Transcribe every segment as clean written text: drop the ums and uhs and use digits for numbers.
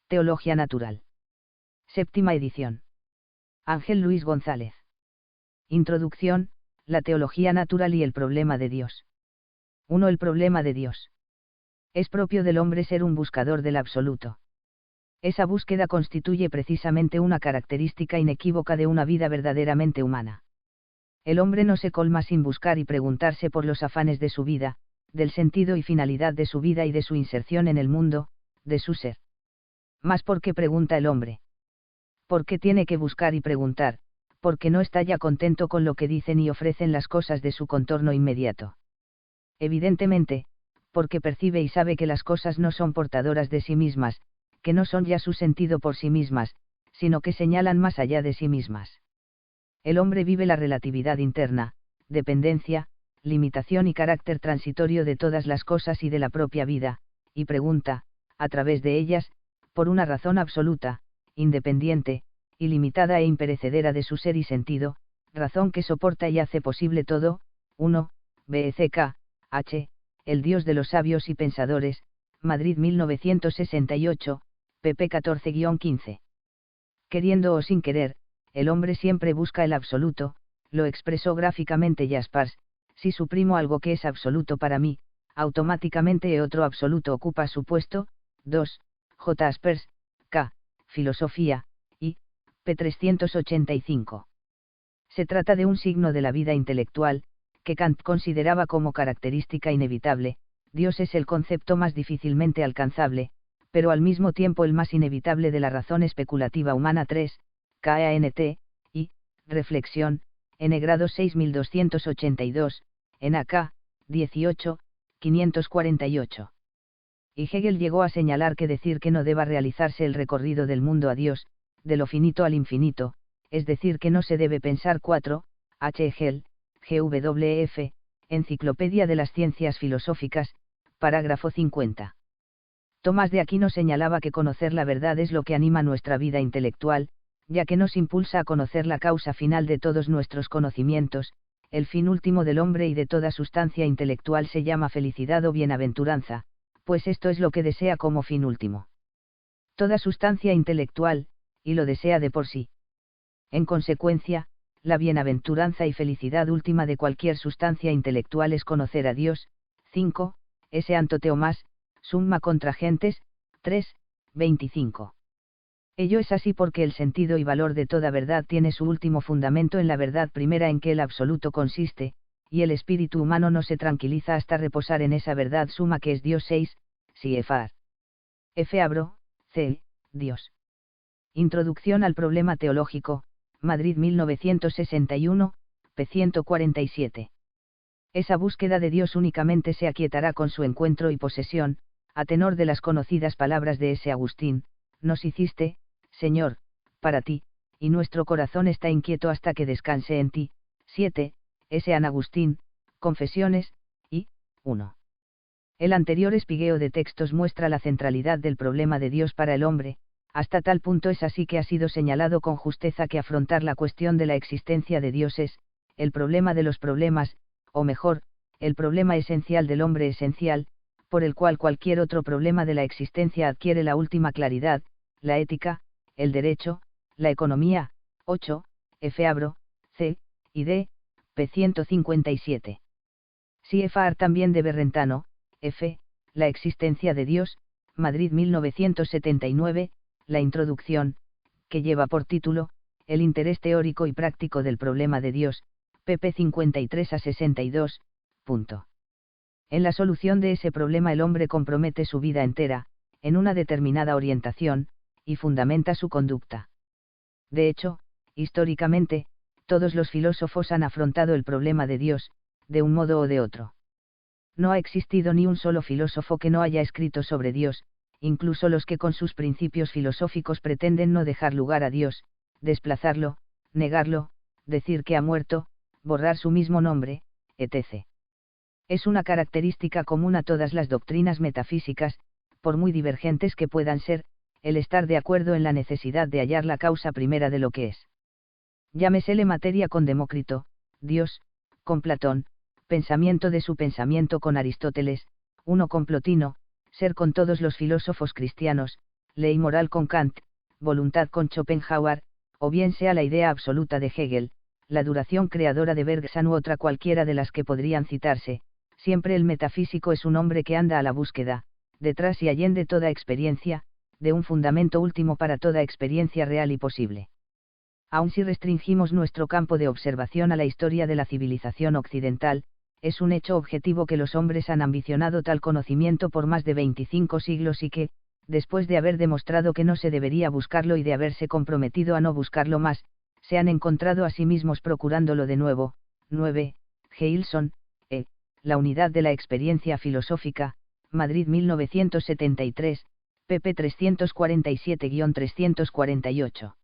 Teología Natural. Séptima edición. Ángel Luis González. Introducción, la teología natural y el problema de Dios. 1. El problema de Dios. Es propio del hombre ser un buscador del absoluto. Esa búsqueda constituye precisamente una característica inequívoca de una vida verdaderamente humana. El hombre no se colma sin buscar y preguntarse por los afanes de su vida, del sentido y finalidad de su vida y de su inserción en el mundo, de su ser. Mas ¿por qué pregunta el hombre? ¿Por qué tiene que buscar y preguntar? Porque no está ya contento con lo que dicen y ofrecen las cosas de su contorno inmediato. Evidentemente, porque percibe y sabe que las cosas no son portadoras de sí mismas, que no son ya su sentido por sí mismas, sino que señalan más allá de sí mismas. El hombre vive la relatividad interna, dependencia, limitación y carácter transitorio de todas las cosas y de la propia vida, y pregunta, a través de ellas, por una razón absoluta, independiente, ilimitada e imperecedera de su ser y sentido, razón que soporta y hace posible todo. 1. BCK, H., El Dios de los Sabios y Pensadores, Madrid 1968, pp 14-15. Queriendo o sin querer, el hombre siempre busca el absoluto, lo expresó gráficamente Jaspers: si suprimo algo que es absoluto para mí, automáticamente otro absoluto ocupa su puesto. 2. J. Jaspers, K. Filosofía, I. p. 385. Se trata de un signo de la vida intelectual, que Kant consideraba como característica inevitable. Dios es el concepto más difícilmente alcanzable, pero al mismo tiempo el más inevitable de la razón especulativa humana. 3. Kant, I. Reflexión, N. grado 6282, en AK, 18, 548. Y Hegel llegó a señalar que decir que no deba realizarse el recorrido del mundo a Dios, de lo finito al infinito, es decir que no se debe pensar. 4. H. Hegel, GWF, Enciclopedia de las Ciencias Filosóficas, parágrafo 50. Tomás de Aquino señalaba que conocer la verdad es lo que anima nuestra vida intelectual, ya que nos impulsa a conocer la causa final de todos nuestros conocimientos. El fin último del hombre y de toda sustancia intelectual se llama felicidad o bienaventuranza, pues esto es lo que desea como fin último toda sustancia intelectual, y lo desea de por sí. En consecuencia, la bienaventuranza y felicidad última de cualquier sustancia intelectual es conocer a Dios. 5. S. Antoteomás, Summa contra Gentes, 3, 25. Ello es así porque el sentido y valor de toda verdad tiene su último fundamento en la verdad primera en que el absoluto consiste, y el espíritu humano no se tranquiliza hasta reposar en esa verdad suma que es Dios. 6. Siefar. F. Abro, C. Dios. Introducción al problema teológico, Madrid 1961, p. 147. Esa búsqueda de Dios únicamente se aquietará con su encuentro y posesión, a tenor de las conocidas palabras de S. Agustín: nos hiciste, Señor, para ti, y nuestro corazón está inquieto hasta que descanse en ti. 7. S. San Agustín, Confesiones, I. 1. El anterior espigueo de textos muestra la centralidad del problema de Dios para el hombre, hasta tal punto es así que ha sido señalado con justeza que afrontar la cuestión de la existencia de Dios es el problema de los problemas, o mejor, el problema esencial del hombre esencial, por el cual cualquier otro problema de la existencia adquiere la última claridad: la ética, el derecho, la economía. 8. F. Abro, C. y D. p. 157. Siefar también de Berrentano, F. La existencia de Dios, Madrid 1979, la introducción, que lleva por título, El interés teórico y práctico del problema de Dios, pp. 53-62. En la solución de ese problema el hombre compromete su vida entera, en una determinada orientación, y fundamenta su conducta. De hecho, históricamente, todos los filósofos han afrontado el problema de Dios, de un modo o de otro. No ha existido ni un solo filósofo que no haya escrito sobre Dios, incluso los que con sus principios filosóficos pretenden no dejar lugar a Dios, desplazarlo, negarlo, decir que ha muerto, borrar su mismo nombre, etc. Es una característica común a todas las doctrinas metafísicas, por muy divergentes que puedan ser, el estar de acuerdo en la necesidad de hallar la causa primera de lo que es. Llámesele materia con Demócrito, Dios, con Platón, pensamiento de su pensamiento con Aristóteles, uno con Plotino, ser con todos los filósofos cristianos, ley moral con Kant, voluntad con Schopenhauer, o bien sea la idea absoluta de Hegel, la duración creadora de Bergson u otra cualquiera de las que podrían citarse, siempre el metafísico es un hombre que anda a la búsqueda, detrás y allende toda experiencia, de un fundamento último para toda experiencia real y posible. Aun si restringimos nuestro campo de observación a la historia de la civilización occidental, es un hecho objetivo que los hombres han ambicionado tal conocimiento por más de 25 siglos y que, después de haber demostrado que no se debería buscarlo y de haberse comprometido a no buscarlo más, se han encontrado a sí mismos procurándolo de nuevo. 9. Gilson, La unidad de la experiencia filosófica, Madrid 1973, pp 347-348.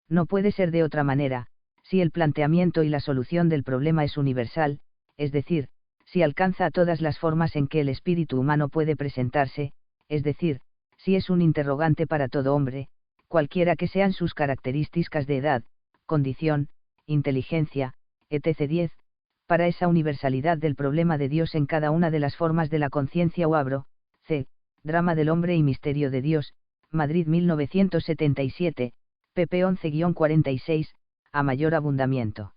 No puede ser de otra manera, si el planteamiento y la solución del problema es universal, es decir, si alcanza a todas las formas en que el espíritu humano puede presentarse, es decir, si es un interrogante para todo hombre, cualquiera que sean sus características de edad, condición, inteligencia, etc. 10. Para esa universalidad del problema de Dios en cada una de las formas de la conciencia o abro, c. Drama del hombre y misterio de Dios, Madrid 1977, pp 11-46, a mayor abundamiento.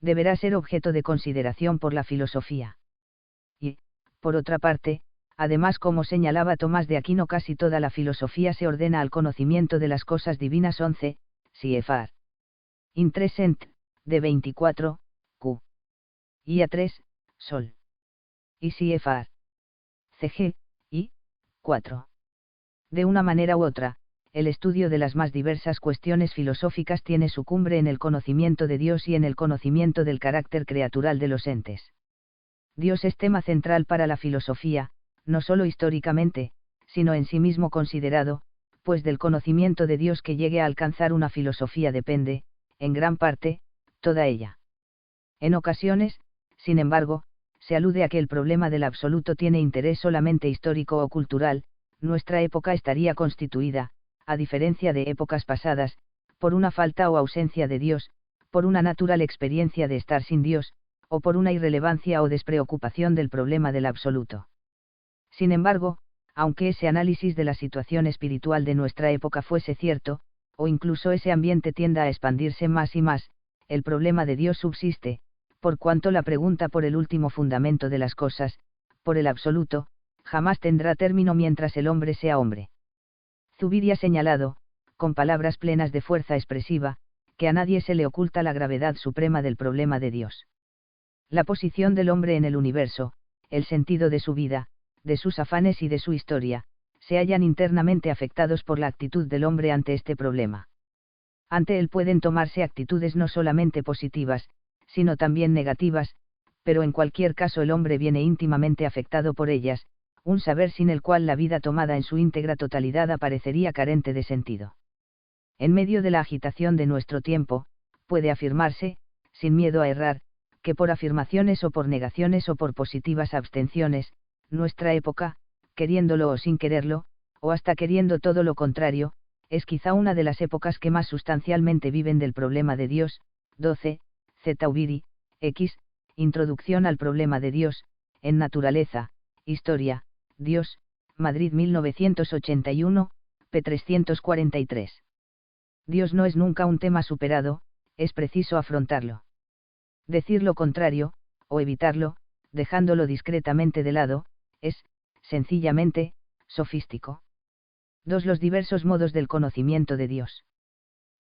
Deberá ser objeto de consideración por la filosofía. Y, por otra parte, además, como señalaba Tomás de Aquino, casi toda la filosofía se ordena al conocimiento de las cosas divinas. 11, CFR. Intresent, de 24, Q. Y a 3, Sol. Y CFR. CG, y 4. De una manera u otra, el estudio de las más diversas cuestiones filosóficas tiene su cumbre en el conocimiento de Dios y en el conocimiento del carácter creatural de los entes. Dios es tema central para la filosofía, no solo históricamente, sino en sí mismo considerado, pues del conocimiento de Dios que llegue a alcanzar una filosofía depende, en gran parte, toda ella. En ocasiones, sin embargo, se alude a que el problema del absoluto tiene interés solamente histórico o cultural. Nuestra época estaría constituida, a diferencia de épocas pasadas, por una falta o ausencia de Dios, por una natural experiencia de estar sin Dios, o por una irrelevancia o despreocupación del problema del absoluto. Sin embargo, aunque ese análisis de la situación espiritual de nuestra época fuese cierto, o incluso ese ambiente tienda a expandirse más y más, el problema de Dios subsiste, por cuanto la pregunta por el último fundamento de las cosas, por el absoluto, jamás tendrá término mientras el hombre sea hombre. Zubiri ha señalado, con palabras plenas de fuerza expresiva, que a nadie se le oculta la gravedad suprema del problema de Dios. La posición del hombre en el universo, el sentido de su vida, de sus afanes y de su historia, se hallan internamente afectados por la actitud del hombre ante este problema. Ante él pueden tomarse actitudes no solamente positivas, sino también negativas, pero en cualquier caso el hombre viene íntimamente afectado por ellas, un saber sin el cual la vida tomada en su íntegra totalidad aparecería carente de sentido. En medio de la agitación de nuestro tiempo, puede afirmarse, sin miedo a errar, que por afirmaciones o por negaciones o por positivas abstenciones, nuestra época, queriéndolo o sin quererlo, o hasta queriendo todo lo contrario, es quizá una de las épocas que más sustancialmente viven del problema de Dios. 12, Zubiri, X, Introducción al problema de Dios, en Naturaleza, Historia, Dios, Madrid 1981, p. 343. Dios no es nunca un tema superado, es preciso afrontarlo. Decir lo contrario, o evitarlo, dejándolo discretamente de lado, es, sencillamente, sofístico. 2. Los diversos modos del conocimiento de Dios.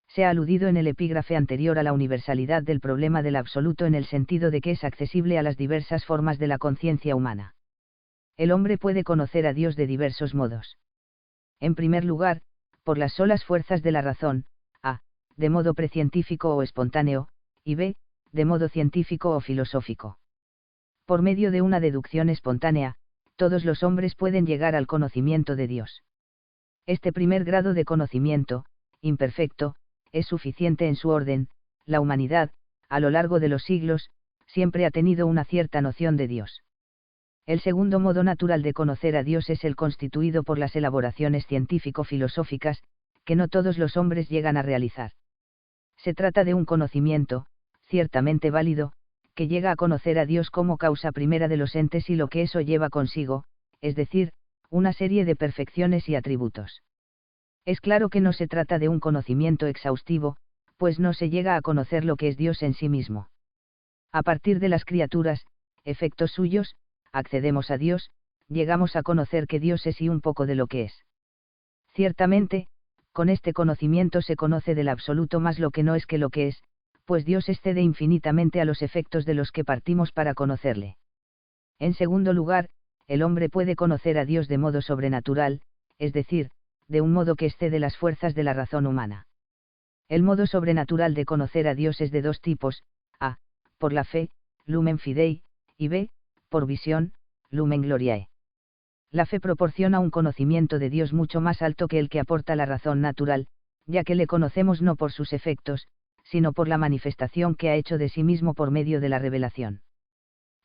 Se ha aludido en el epígrafe anterior a la universalidad del problema del absoluto en el sentido de que es accesible a las diversas formas de la conciencia humana. El hombre puede conocer a Dios de diversos modos. En primer lugar, por las solas fuerzas de la razón, a, de modo precientífico o espontáneo, y b, de modo científico o filosófico. Por medio de una deducción espontánea, todos los hombres pueden llegar al conocimiento de Dios. Este primer grado de conocimiento, imperfecto, es suficiente en su orden. La humanidad, a lo largo de los siglos, siempre ha tenido una cierta noción de Dios. El segundo modo natural de conocer a Dios es el constituido por las elaboraciones científico-filosóficas, que no todos los hombres llegan a realizar. Se trata de un conocimiento, ciertamente válido, que llega a conocer a Dios como causa primera de los entes y lo que eso lleva consigo, es decir, una serie de perfecciones y atributos. Es claro que no se trata de un conocimiento exhaustivo, pues no se llega a conocer lo que es Dios en sí mismo. A partir de las criaturas, efectos suyos, accedemos a Dios, llegamos a conocer que Dios es y un poco de lo que es. Ciertamente, con este conocimiento se conoce del absoluto más lo que no es que lo que es, pues Dios excede infinitamente a los efectos de los que partimos para conocerle. En segundo lugar, el hombre puede conocer a Dios de modo sobrenatural, es decir, de un modo que excede las fuerzas de la razón humana. El modo sobrenatural de conocer a Dios es de dos tipos: a, por la fe, lumen fidei, y b, por visión, lumen gloriae. La fe proporciona un conocimiento de Dios mucho más alto que el que aporta la razón natural, ya que le conocemos no por sus efectos, sino por la manifestación que ha hecho de sí mismo por medio de la revelación.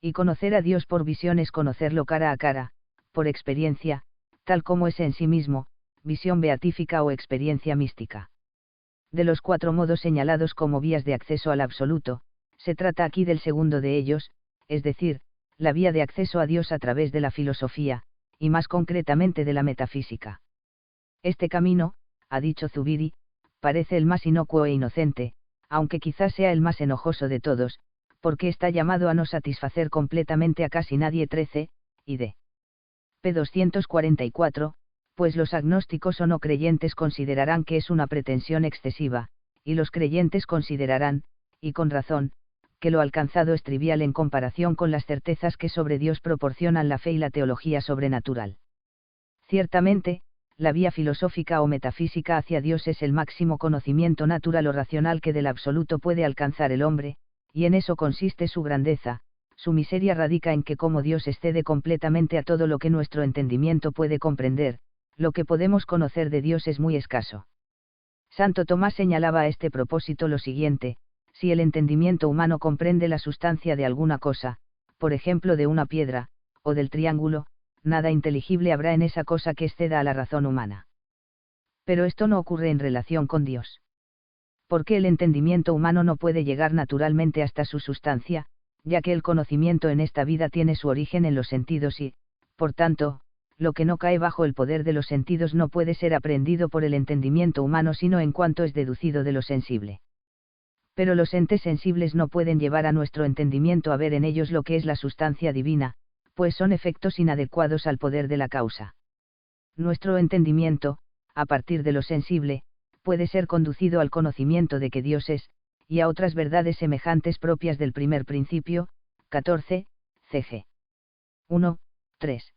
Y conocer a Dios por visión es conocerlo cara a cara, por experiencia, tal como es en sí mismo, visión beatífica o experiencia mística. De los cuatro modos señalados como vías de acceso al absoluto, se trata aquí del segundo de ellos, es decir, la vía de acceso a Dios a través de la filosofía, y más concretamente de la metafísica. Este camino, ha dicho Zubiri, parece el más inocuo e inocente, aunque quizás sea el más enojoso de todos, porque está llamado a no satisfacer completamente a casi nadie. 13, id. p. 244, pues los agnósticos o no creyentes considerarán que es una pretensión excesiva, y los creyentes considerarán, y con razón, que lo alcanzado es trivial en comparación con las certezas que sobre Dios proporcionan la fe y la teología sobrenatural. Ciertamente, la vía filosófica o metafísica hacia Dios es el máximo conocimiento natural o racional que del absoluto puede alcanzar el hombre, y en eso consiste su grandeza. Su miseria radica en que como Dios excede completamente a todo lo que nuestro entendimiento puede comprender, lo que podemos conocer de Dios es muy escaso. Santo Tomás señalaba a este propósito lo siguiente: si el entendimiento humano comprende la sustancia de alguna cosa, por ejemplo de una piedra, o del triángulo, nada inteligible habrá en esa cosa que exceda a la razón humana. Pero esto no ocurre en relación con Dios. Porque el entendimiento humano no puede llegar naturalmente hasta su sustancia, ya que el conocimiento en esta vida tiene su origen en los sentidos y, por tanto, lo que no cae bajo el poder de los sentidos no puede ser aprehendido por el entendimiento humano sino en cuanto es deducido de lo sensible. Pero los entes sensibles no pueden llevar a nuestro entendimiento a ver en ellos lo que es la sustancia divina, pues son efectos inadecuados al poder de la causa. Nuestro entendimiento, a partir de lo sensible, puede ser conducido al conocimiento de que Dios es, y a otras verdades semejantes propias del primer principio. 14, cg. 1, 3.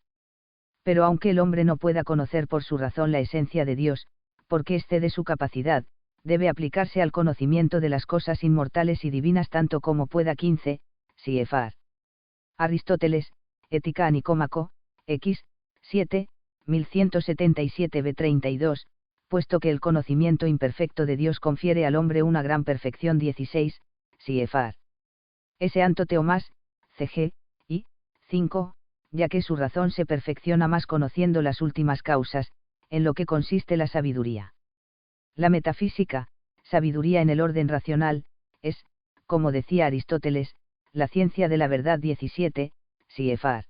Pero aunque el hombre no pueda conocer por su razón la esencia de Dios, porque excede su capacidad, debe aplicarse al conocimiento de las cosas inmortales y divinas tanto como pueda. 15, Siefar. Aristóteles, Ética a Nicómaco, X, 7, 1177 b. 32, puesto que el conocimiento imperfecto de Dios confiere al hombre una gran perfección. 16, Siefar. S. Anto Teomás, cg, y, 5, ya que su razón se perfecciona más conociendo las últimas causas, en lo que consiste la sabiduría. La metafísica, sabiduría en el orden racional, es, como decía Aristóteles, la ciencia de la verdad. 17, Siefar.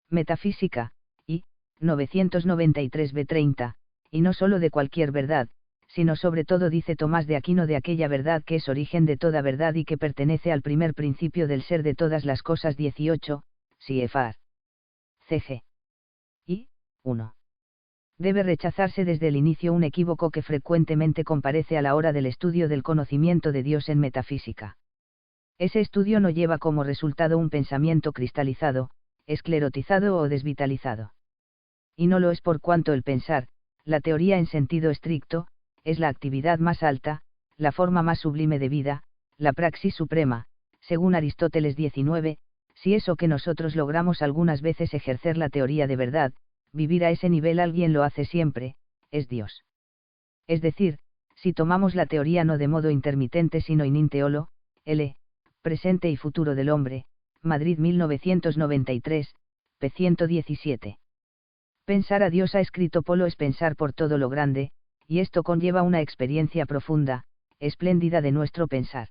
Metafísica, y, 993 b. 30, y no sólo de cualquier verdad, sino sobre todo, dice Tomás de Aquino, de aquella verdad que es origen de toda verdad y que pertenece al primer principio del ser de todas las cosas. 18, Siefar. Cg. Y, 1. Debe rechazarse desde el inicio un equívoco que frecuentemente comparece a la hora del estudio del conocimiento de Dios en metafísica. Ese estudio no lleva como resultado un pensamiento cristalizado, esclerotizado o desvitalizado. Y no lo es por cuanto el pensar, la teoría en sentido estricto, es la actividad más alta, la forma más sublime de vida, la praxis suprema, según Aristóteles. 19, si eso que nosotros logramos algunas veces ejercer la teoría de verdad, vivir a ese nivel alguien lo hace siempre, es Dios. Es decir, si tomamos la teoría no de modo intermitente sino in inteolo, L, presente y futuro del hombre, Madrid 1993, p. 117. Pensar a Dios, ha escrito Polo, es pensar por todo lo grande, y esto conlleva una experiencia profunda, espléndida de nuestro pensar.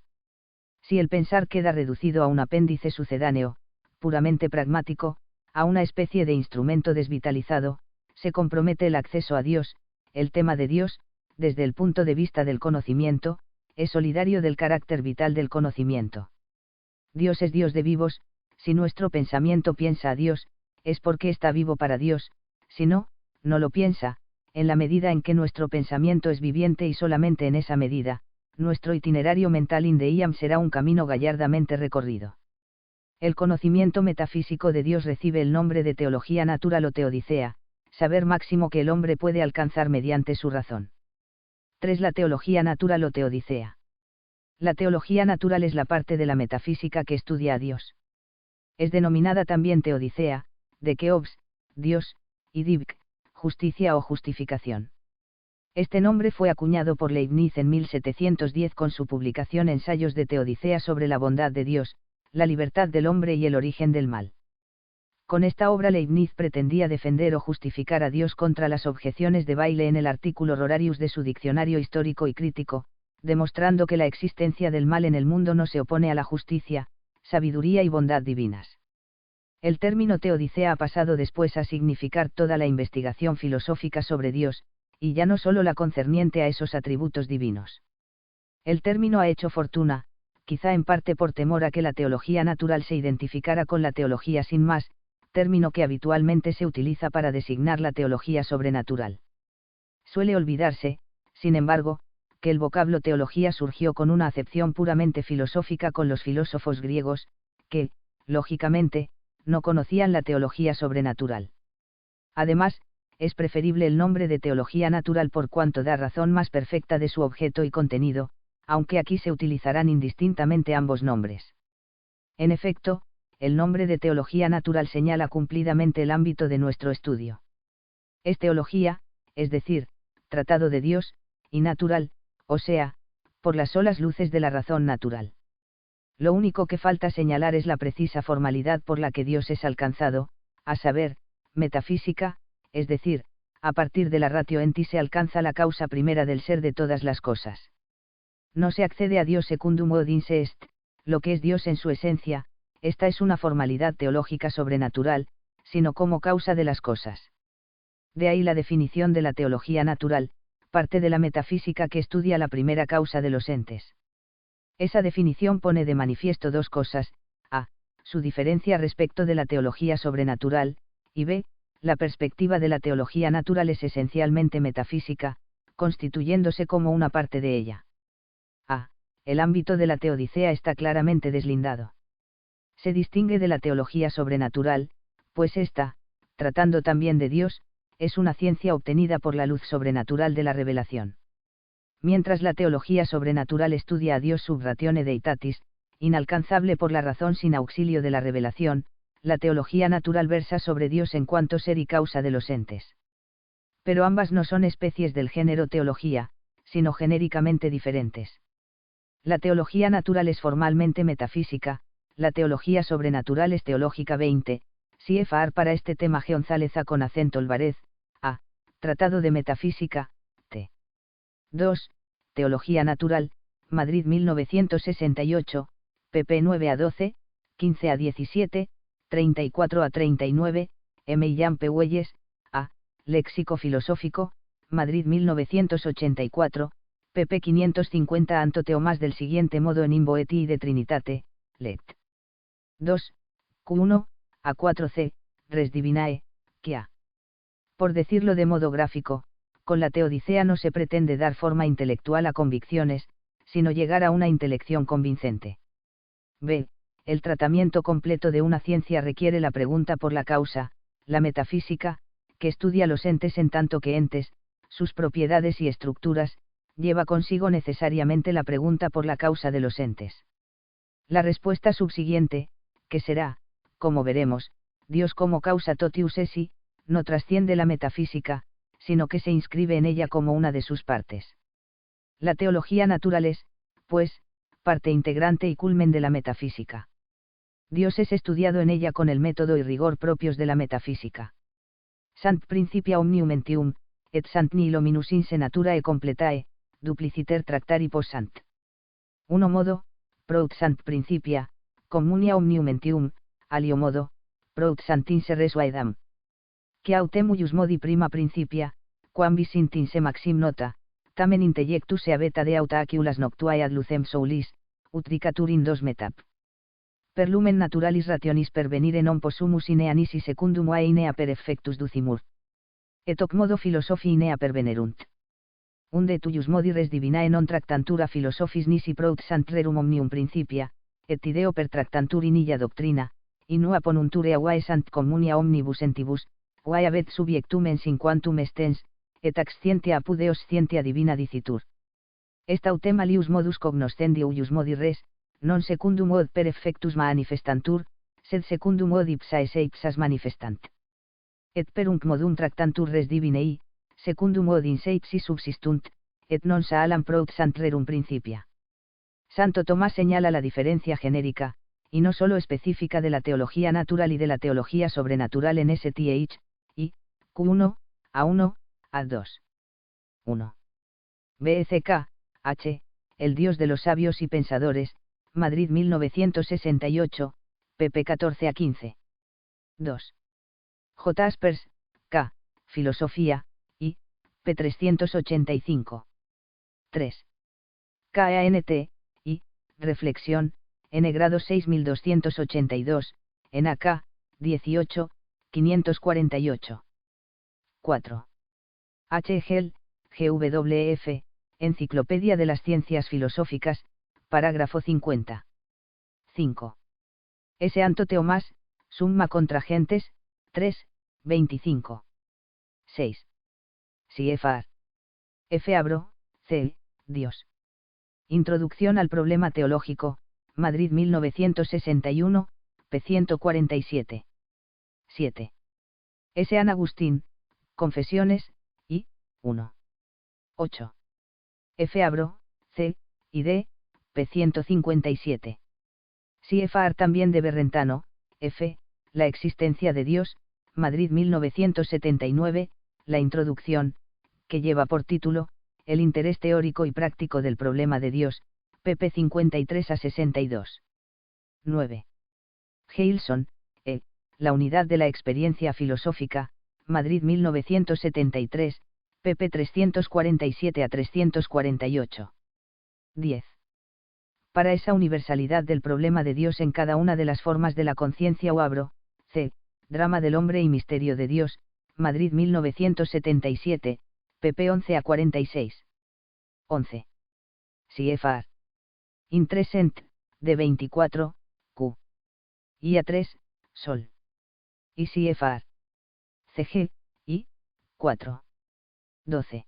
Si el pensar queda reducido a un apéndice sucedáneo, puramente pragmático, a una especie de instrumento desvitalizado, se compromete el acceso a Dios, el tema de Dios, desde el punto de vista del conocimiento, es solidario del carácter vital del conocimiento. Dios es Dios de vivos, si nuestro pensamiento piensa a Dios, es porque está vivo para Dios, si no, no lo piensa, en la medida en que nuestro pensamiento es viviente y solamente en esa medida, nuestro itinerario mental in the iam será un camino gallardamente recorrido. El conocimiento metafísico de Dios recibe el nombre de teología natural o teodicea, saber máximo que el hombre puede alcanzar mediante su razón. 3. La teología natural o teodicea. La teología natural es la parte de la metafísica que estudia a Dios. Es denominada también teodicea, de Keops, Dios, y Divk, justicia o justificación. Este nombre fue acuñado por Leibniz en 1710 con su publicación Ensayos de Teodicea sobre la bondad de Dios, la libertad del hombre y el origen del mal. Con esta obra Leibniz pretendía defender o justificar a Dios contra las objeciones de Bayle en el artículo Rorarius de su Diccionario Histórico y Crítico, demostrando que la existencia del mal en el mundo no se opone a la justicia, sabiduría y bondad divinas. El término teodicea ha pasado después a significar toda la investigación filosófica sobre Dios, y ya no solo la concerniente a esos atributos divinos. El término ha hecho fortuna, quizá en parte por temor a que la teología natural se identificara con la teología sin más, término que habitualmente se utiliza para designar la teología sobrenatural. Suele olvidarse, sin embargo, que el vocablo teología surgió con una acepción puramente filosófica con los filósofos griegos, que, lógicamente, no conocían la teología sobrenatural. Además, es preferible el nombre de teología natural por cuanto da razón más perfecta de su objeto y contenido, aunque aquí se utilizarán indistintamente ambos nombres. En efecto, el nombre de teología natural señala cumplidamente el ámbito de nuestro estudio. Es teología, es decir, tratado de Dios, y natural, o sea, por las solas luces de la razón natural. Lo único que falta señalar es la precisa formalidad por la que Dios es alcanzado, a saber, metafísica, es decir, a partir de la ratio enti se alcanza la causa primera del ser de todas las cosas. No se accede a Dios secundum od in se est, lo que es Dios en su esencia, esta es una formalidad teológica sobrenatural, sino como causa de las cosas. De ahí la definición de la teología natural, parte de la metafísica que estudia la primera causa de los entes. Esa definición pone de manifiesto dos cosas: a, su diferencia respecto de la teología sobrenatural, y b, la perspectiva de la teología natural es esencialmente metafísica, constituyéndose como una parte de ella. A, el ámbito de la teodicea está claramente deslindado. Se distingue de la teología sobrenatural, pues ésta, tratando también de Dios, es una ciencia obtenida por la luz sobrenatural de la revelación. Mientras la teología sobrenatural estudia a Dios sub ratione deitatis, inalcanzable por la razón sin auxilio de la revelación, la teología natural versa sobre Dios en cuanto ser y causa de los entes. Pero ambas no son especies del género teología, sino genéricamente diferentes. La teología natural es formalmente metafísica, la teología sobrenatural es teológica. 20, CFR para este tema González con acento Álvarez, A. Tratado de Metafísica, T. 2. Teología Natural, Madrid 1968, pp 9 a 12, 15 a 17, 34 a 39, M. Jan P. Güelles, A. Léxico Filosófico, Madrid 1984, pp 550. Anto Teomas del siguiente modo en Invoeti y de Trinitate, Let. 2, Q1, a 4c, Res Divinae, que a. Por decirlo de modo gráfico, con la teodicea no se pretende dar forma intelectual a convicciones, sino llegar a una intelección convincente. B. El tratamiento completo de una ciencia requiere la pregunta por la causa, la metafísica, que estudia los entes en tanto que entes, sus propiedades y estructuras, lleva consigo necesariamente la pregunta por la causa de los entes. La respuesta subsiguiente, que será, como veremos, Dios como causa totius esse, no trasciende la metafísica, sino que se inscribe en ella como una de sus partes. La teología natural es, pues, parte integrante y culmen de la metafísica. Dios es estudiado en ella con el método y rigor propios de la metafísica. Sant principia omnium entium, et sant nihilo minus in se natura e completae, dupliciter tractari post sant. 1 modo, prout sant principia, communia omnium entium, alio modo, prout santin se resuaedam. Que autem ius modi prima principia, quam vis intinse maxim nota, tamen intellectus ea beta de auta aciulas noctuae ad lucem soulis, utricatur in dos metap. Per lumen naturalis rationis pervenire non possumus inea nisi secundum ae inea per effectus ducimur. Et hoc modo philosophi inea pervenerunt. Unde tuius modi res divinae non tractantura philosophis nisi prout sant rerum omnium principia, et ideo per tractantur in illa doctrina, in nua ponunture auae sant communia omnibus entibus, uae abet subiectum ens in quantum estens, et ax scientia apud eos scientia divina dicitur. Est autem alius modus cognoscendi uius modi res, non secundum od per effectus manifestantur, sed secundum od ipsa esse ipsas manifestant. Et perunc modum tractantur res divinei, secundum od in se ipsi subsistunt, et non saalam prout sant rerum principia. Santo Tomás señala la diferencia genérica, y no solo específica de la teología natural y de la teología sobrenatural en STH, y, Q1, A1, A2. 1. BCK, H, El Dios de los Sabios y Pensadores, Madrid 1968, pp 14 a 15. 2. J. Aspers, K, Filosofía, y, p. 385. 3. KANT, y, Reflexión, N grado 6282, en AK, 18, 548. 4. H. Hegel, GWF, Enciclopedia de las Ciencias Filosóficas, parágrafo 50. 5. S. Anto Teomás, Summa contra Gentes, 3, 25. 6. CFR. F. Abro, C. Dios. Introducción al problema teológico, Madrid 1961, p. 147. 7. S. San Agustín, Confesiones, I, 1. 8. F. Abro, C. y D, p. 157. CFR también de Berrentano, F. La existencia de Dios, Madrid 1979, la introducción, que lleva por título, El interés teórico y práctico del problema de Dios, pp. 53 a 62. 9. Gilson, E. La unidad de la experiencia filosófica, Madrid 1973, pp. 347 a 348. 10. Para esa universalidad del problema de Dios en cada una de las formas de la conciencia o abro, C. Drama del hombre y misterio de Dios, Madrid 1977, pp. 11 a 46. 11. CFR. Intresent, de 24, Q. Y A3, Sol. Y CFR. CG, I, 4. 12.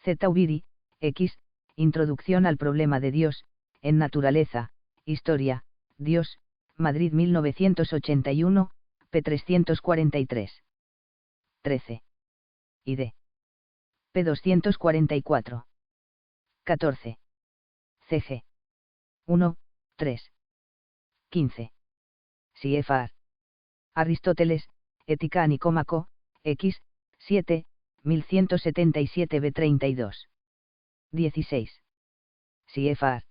Z. Ubiri, X, Introducción al problema de Dios, en Naturaleza, Historia, Dios, Madrid 1981, p. 343. 13. ID. p. 244. 14. CG. 1, 3. 15. CFR. Aristóteles, Ética Nicómaco, X, 7, 1177 b. 32. 16. CFR.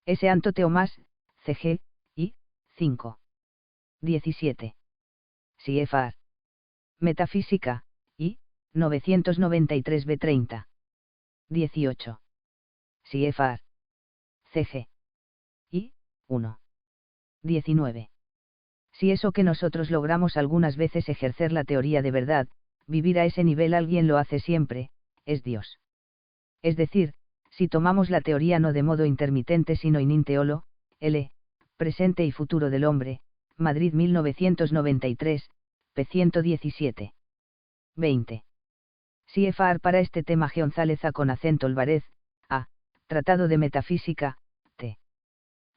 S. Anto Teomás, CG, I, 5. 17. CFR. Metafísica, I, 993 b. 30. 18. CFR. CG. I, 1. 19. Si eso que nosotros logramos algunas veces ejercer la teoría de verdad, vivir a ese nivel alguien lo hace siempre, es Dios. Es decir, si tomamos la teoría no de modo intermitente sino in inteolo, L, presente y futuro del hombre, Madrid 1993, p. 117. 20. CFR para este tema González A con acento Álvarez, A, Tratado de Metafísica, T.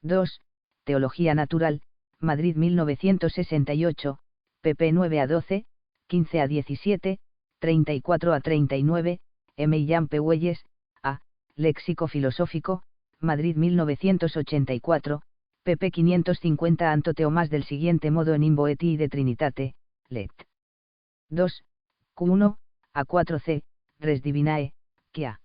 2, Teología Natural, Madrid 1968, pp. 9 a 12, 15 a 17, 34 a 39, M. Jan P. Huelles, A, Léxico Filosófico, Madrid 1984, pp. 550 Anto Teomás del siguiente modo en Invoeti y de Trinitate, Lect. 2, Q1, A4C, Res Divinae, Kia.